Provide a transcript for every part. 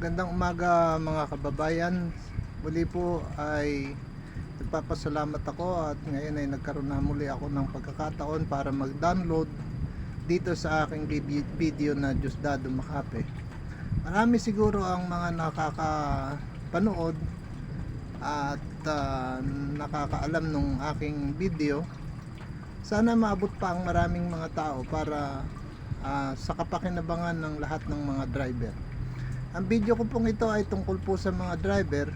Magandang umaga mga kababayan. Muli po ay nagpapasalamat ako at ngayon ay nagkaroon na muli ako ng pagkakataon para mag-download dito sa aking video na Diosdado Makati. Marami siguro ang mga nakakapanood at nakakaalam ng aking video. Sana maabot pa ang maraming mga tao para sa kapakinabangan ng lahat ng mga driver. Ang video ko pong ito ay tungkol po sa mga driver,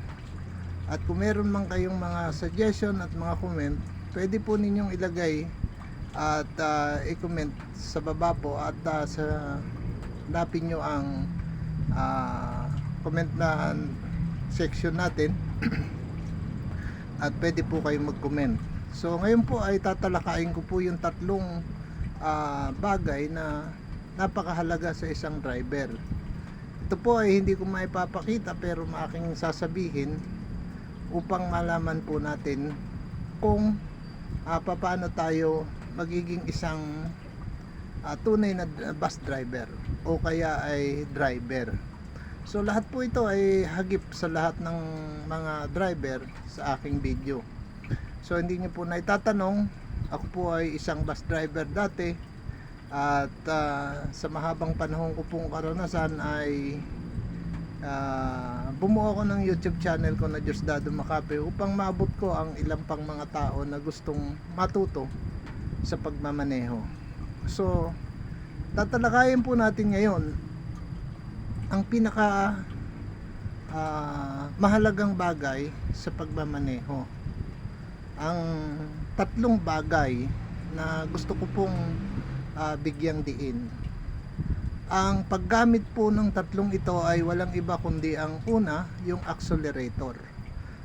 at kung meron man kayong mga suggestion at mga comment, pwede po ninyong ilagay at i-comment sa baba po, at hanapin nyo ang comment na section natin at pwede po kayong mag-comment. So ngayon po ay tatalakayin ko po yung tatlong bagay na napakahalaga sa isang driver. Ito po ay hindi ko maipapakita pero maaking sasabihin upang malaman po natin kung paano tayo magiging isang tunay na bus driver o kaya ay driver. So lahat po ito ay hagip sa lahat ng mga driver sa aking video. So hindi niyo po na itatanong, ako po ay isang bus driver dati. At sa mahabang panahon ko pong karanasan ay bumuo ako ng YouTube channel ko na Diosdado Makati upang maabot ko ang ilang pang mga tao na gustong matuto sa pagmamaneho. So tatalakayin po natin ngayon ang pinaka mahalagang bagay sa pagmamaneho. Ang tatlong bagay na gusto ko pong bigyang diin. Ang paggamit po ng tatlong ito ay walang iba kundi ang una, yung accelerator.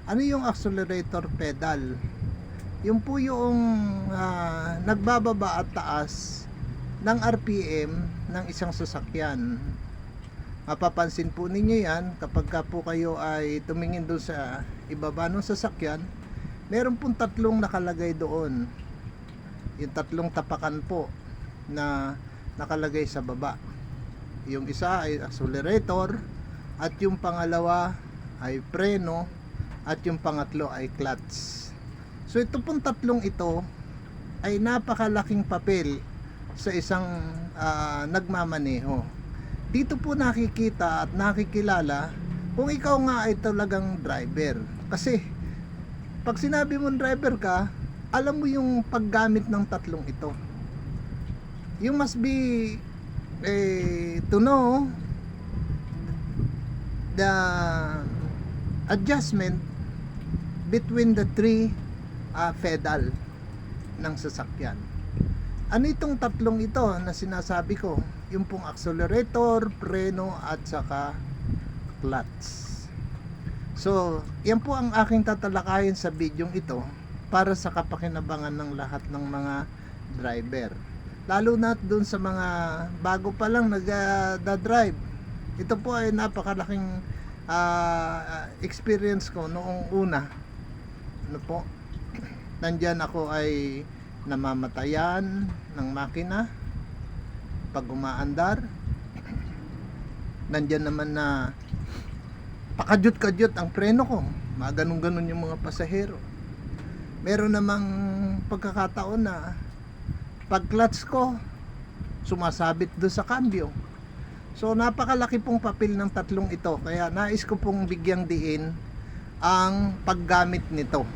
Ano yung accelerator pedal? Yung po yung nagbababa at taas ng RPM ng isang sasakyan. Mapapansin po ninyo yan kapag po kayo ay tumingin doon sa ibaba ng sasakyan, meron pong tatlong nakalagay doon. Yung tatlong tapakan po na nakalagay sa baba. Yung isa ay accelerator, at yung pangalawa ay preno, at yung pangatlo ay clutch. So ito pong tatlong ito ay napakalaking papel sa isang nagmamaneho. Dito po nakikita at nakikilala kung ikaw nga ay talagang driver. Kasi pag sinabi mong driver ka, alam mo yung paggamit ng tatlong ito. You must be to know the adjustment between the three pedal ng sasakyan. Ano itong tatlong ito na sinasabi ko? Yung pong accelerator, preno, at saka clutch. So, yan po ang aking tatalakayin sa bidyong ito para sa kapakinabangan ng lahat ng mga driver. Lalo na dun sa mga bago pa lang nagda-drive. Ito po ay napakalaking experience ko noong una. Ano po? Nandyan ako ay namamatayan ng makina pag umaandar. Nandyan naman na pakadyot-kadyot ang preno ko. Mga ganun-ganun yung mga pasahero. Meron namang pagkakataon na pag clutch ko sumasabit doon sa cambio. So napakalaki pong papel ng tatlong ito, kaya nais ko pong bigyang diin ang paggamit nito.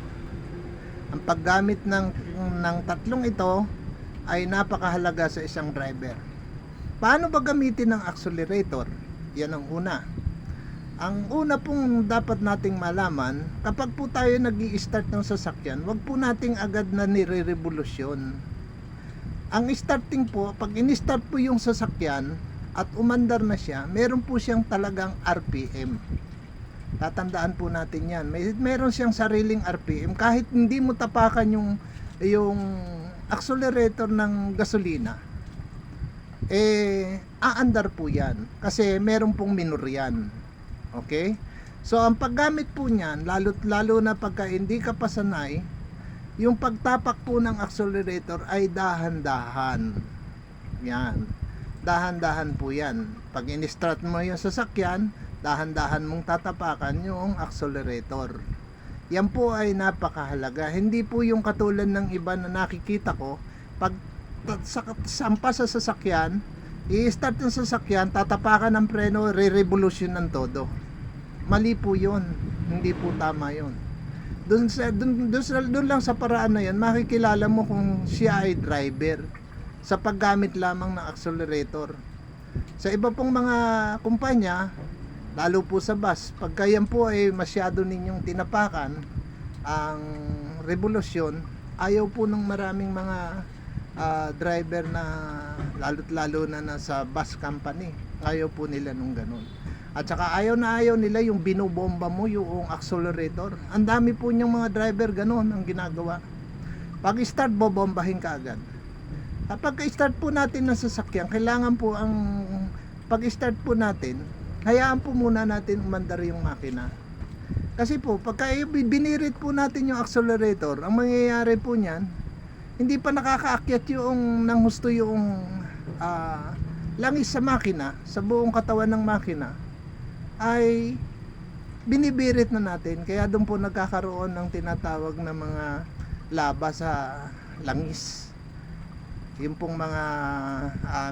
Ang paggamit ng tatlong ito ay napakahalaga sa isang driver. Paano ba gamitin ang accelerator? Yan ang una. Ang una pong dapat nating malaman, kapag po tayo nag-i-start ng sasakyan, wag po nating agad na nire-revolusyon. Ang starting po, pag in-start po yung sasakyan at umandar na siya, meron po siyang talagang RPM. Tatandaan po natin yan. Meron siyang sariling RPM. Kahit hindi mo tapakan yung accelerator ng gasolina, aandar po yan. Kasi meron pong minor yan. Okay? So, ang paggamit po niyan, lalo na pagka hindi ka pa sanay, yung pagtapak po ng accelerator ay dahan-dahan. Yan. Dahan-dahan po yan. Pag in-start mo yung sasakyan, dahan-dahan mong tatapakan yung accelerator. Yan po ay napakahalaga. Hindi po yung katulad ng iba na nakikita ko, pag sampa sa sasakyan, i-start ng sasakyan, tatapakan ng preno, re-revolution ng todo. Mali po yun. Hindi po tama yun. Doon lang sa paraan na yan, makikilala mo kung siya ay driver sa paggamit lamang ng accelerator. Sa iba pong mga kumpanya, lalo po sa bus, pagka yan po ay masyado ninyong tinapakan ang revolusyon, ayaw po ng maraming mga driver na lalo na nasa bus company, ayaw po nila nung ganun. At saka ayaw nila yung binobomba mo yung accelerator. Ang dami po niyang mga driver ganun ang ginagawa. Pag start, bobombahin ka agad. Kapag start po natin ng sasakyan, kailangan po ang pag start po natin, hayaan po muna natin umandar yung makina. Kasi po, pagka binirit po natin yung accelerator, ang mangyayari po niyan, hindi pa nakakaakyat yung nang husto yung langis sa makina, sa buong katawan ng makina, ay binibirit na natin. Kaya doon po nagkakaroon ng tinatawag na mga laba sa langis. Yung pong mga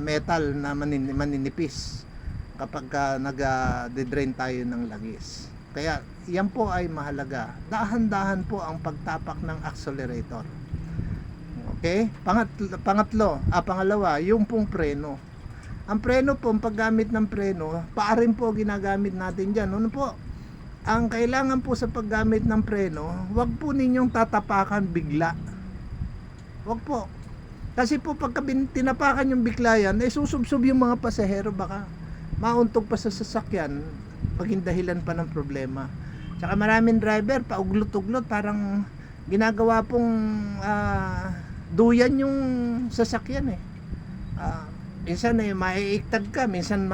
metal na maninipis kapag nag-drain tayo ng langis. Kaya yan po ay mahalaga. Dahan-dahan po ang pagtapak ng accelerator. Okay? Pangalawa, yung pong preno. Ang preno po, ang paggamit ng preno, paarin po ginagamit natin dyan. Ano po? Ang kailangan po sa paggamit ng preno, wag po ninyong tatapakan bigla. Wag po. Kasi po pagka tinapakan yung bigla yan, ay susubsob yung mga pasahero, baka mauntog pa sa sasakyan, maging dahilan pa ng problema. Tsaka maraming driver, pauglot-uglot, parang ginagawa pong duyan yung sasakyan eh. Minsan eh, maiiktag ka, minsan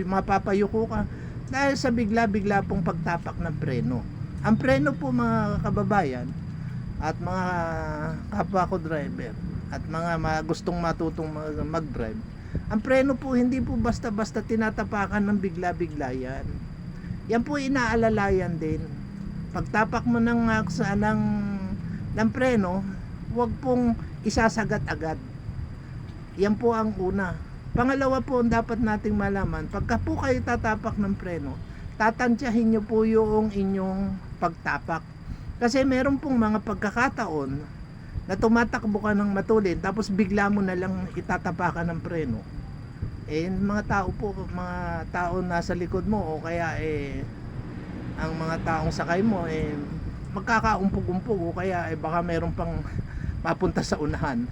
mapapayuko ka, dahil sa bigla-bigla pong pagtapak ng preno. Ang preno po mga kababayan, at mga kapwa ko driver, at mga gustong matutong mag-drive, ang preno po hindi po basta-basta tinatapakan ng bigla-bigla yan. Yan po inaalalayan din. Pagtapak mo ng preno, huwag pong isasagat agad. Yan po ang una. Pangalawa po, dapat nating malaman, pagka po kayo tatapak ng preno, tatantyahin nyo po yung inyong pagtapak. Kasi meron pong mga pagkakataon na tumatakbo ka ng matulin, tapos bigla mo na lang itatapakan ng preno. Eh, mga tao po, mga tao nasa likod mo, o kaya ang mga taong sakay mo, magkakaumpog-umpog, o kaya baka meron pang mapunta sa unahan.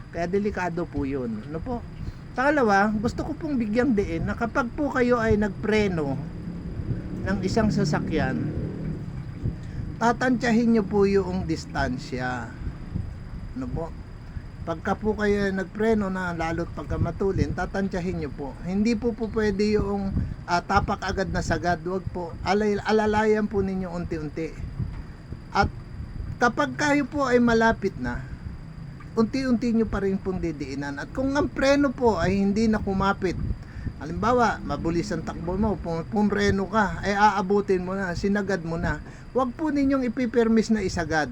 Kaya delikado po yun. Ano po? Pangalawa, gusto ko pong bigyang diin na kapag po kayo ay nagpreno ng isang sasakyan, tatantyahin nyo po yung distansya. Ano po? Pagka po kayo nagpreno na lalo't pagka matulin, tatantyahin nyo po. Hindi po pwede yung tapak agad na sagad. Huwag po. Alalayan po ninyo unti-unti. At kapag kayo po ay malapit na, unti-unti nyo pa rin pong didiinan. At kung ang preno po ay hindi na kumapit, halimbawa, mabulis ang takbo mo, pumreno ka, ay aabutin mo na, sinagad mo na. Huwag po ninyong ipipermis na isagad.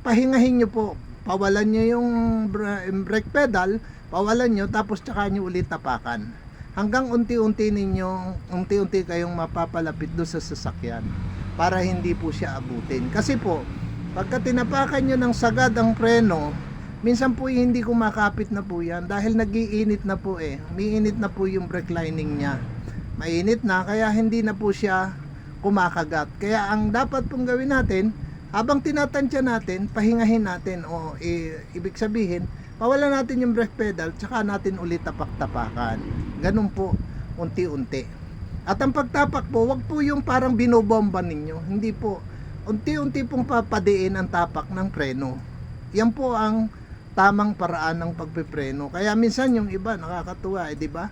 Pahingahin nyo po. Pawalan nyo yung brake pedal, pawalan nyo, tapos tsaka nyo ulit tapakan. Hanggang unti-unti kayong mapapalapit doon sa sasakyan para hindi po siya abutin. Kasi po, pagka tinapakan nyo ng sagad ang preno, minsan po hindi kumakapit na po yan dahil nagiinit na po umiinit na po yung brake lining niya. Mainit na, kaya hindi na po siya kumakagat. Kaya ang dapat pong gawin natin, habang tinatansya natin, pahingahin natin, o ibig sabihin, pawalan natin yung brake pedal, tsaka natin ulit tapak-tapakan. Ganun po, unti-unti. At ang pagtapak po, wag po yung parang binobomba ninyo. Hindi po. Unti-unti pong papadiin ang tapak ng preno. Yan po ang tamang paraan ng pagpipreno. Kaya minsan yung iba, nakakatuwa, di ba?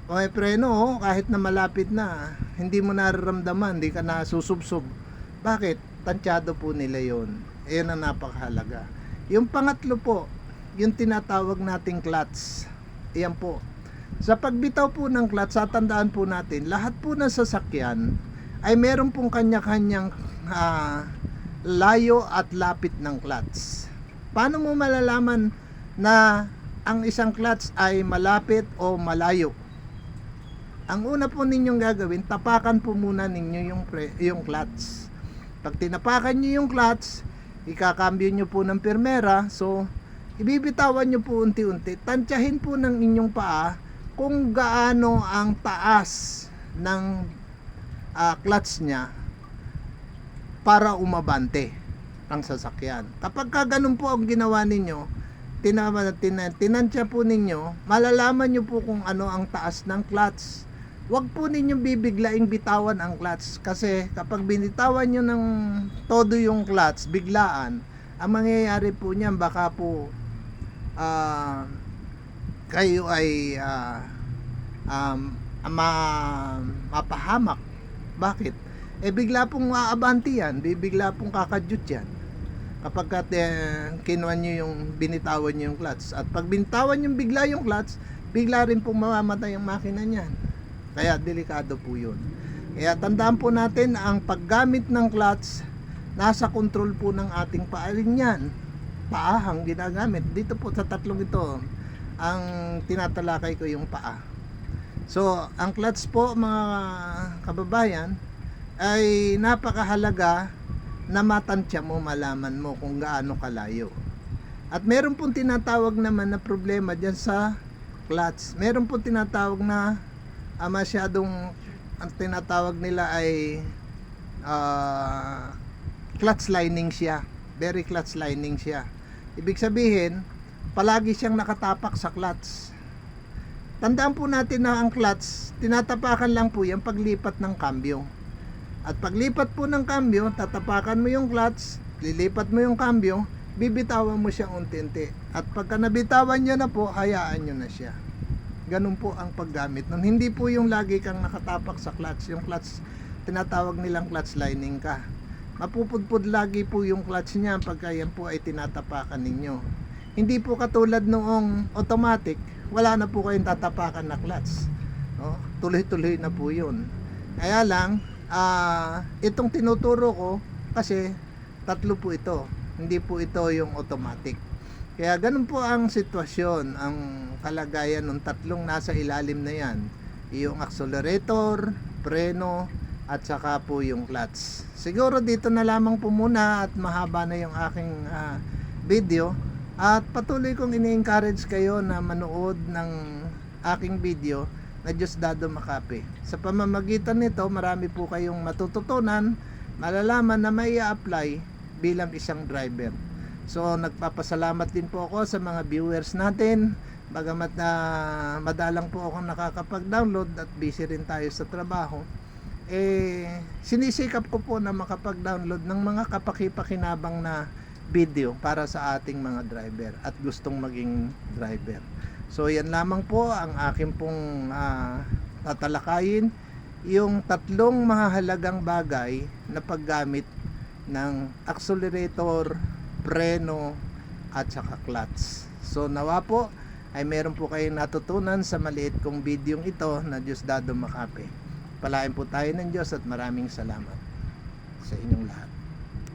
May preno, kahit na malapit na, hindi mo nararamdaman, hindi ka nasusubsob. Bakit? Tansyado po nila yon. Ayan ang napakahalaga. Yung pangatlo po, yung tinatawag nating clutch. Ayan po. Sa pagbitaw po ng clutch, tandaan po natin, lahat po ng sasakyan ay meron pong kanya-kanyang layo at lapit ng clutch. Paano mo malalaman na ang isang clutch ay malapit o malayo? Ang una po ninyong gagawin, tapakan po muna ninyo yung clutch. Pag tinapakan nyo yung clutch, ikakambyo nyo po ng pirmera. So, ibibitawan nyo po unti-unti. Tansyahin po ng inyong paa kung gaano ang taas ng clutch nya para umabante ang sasakyan. Kapag ganun po ang ginawa ninyo, tinansya po ninyo, malalaman nyo po kung ano ang taas ng clutch. Huwag po ninyong bibiglaing bitawan ang clutch, kasi kapag binitawan nyo ng todo yung clutch, biglaan, ang mangyayari po niyan, baka po kayo ay mapahamak. Bakit? Bigla pong aabanti yan, bigla pong kakadyot yan kapag kinuha nyo yung binitawan nyo yung clutch. At pag binitawan nyo bigla yung clutch, bigla rin pong mamamatay ang makina nyan. Kaya delikado po yun. Kaya tandaan po natin, ang paggamit ng clutch, nasa control po ng ating paa rin yan. Paahang ginagamit. Dito po sa tatlong ito, ang tinatalakay ko yung paa. So, ang clutch po mga kababayan, ay napakahalaga na matansya mo, malaman mo kung gaano kalayo. At meron pong tinatawag naman na problema dyan sa clutch. Meron pong tinatawag na masyadong, ang tinatawag nila ay clutch lining siya. Very clutch lining siya. Ibig sabihin, palagi siyang nakatapak sa clutch. Tandaan po natin na ang clutch, tinatapakan lang po yan paglipat ng kambyo. At paglipat po ng kambyo, tatapakan mo yung clutch, lilipat mo yung kambyo, bibitawan mo siyang unti-unti. At pagka nabitawan nyo na po, hayaan nyo na siya. Ganun po ang paggamit nun. Hindi po yung lagi kang nakatapak sa clutch. Yung clutch, tinatawag nilang clutch lining ka. Mapupudpud lagi po yung clutch niya pagka yan po ay tinatapakan ninyo. Hindi po katulad noong automatic, wala na po kayong tatapakan na clutch. No? Tuloy-tuloy na po yun. Kaya lang, itong tinuturo ko, kasi tatlo po ito. Hindi po ito yung automatic. Kaya ganun po ang sitwasyon, ang kalagayan ng tatlong nasa ilalim na yan. Yung accelerator, preno, at saka po yung clutch. Siguro dito na lamang po muna at mahaba na yung aking video. At patuloy kong ini-encourage kayo na manood ng aking video na Diosdado Makati. Sa pamamagitan nito, marami po kayong matututunan, malalaman na may i-apply bilang isang driver. So, nagpapasalamat din po ako sa mga viewers natin. Bagamat na madalang po ako nakakapag-download at busy rin tayo sa trabaho, sinisikap ko po na makapag-download ng mga kapaki-pakinabang na video para sa ating mga driver at gustong maging driver. So, yan lamang po ang aking pong tatalakayin, yung tatlong mahalagang bagay na paggamit ng accelerator, preno, at saka clutch. So, nawa po ay meron po kayong natutunan sa maliit kong videong ito na Diosdado Makati. Palain po tayo ng Diyos at maraming salamat sa inyong lahat.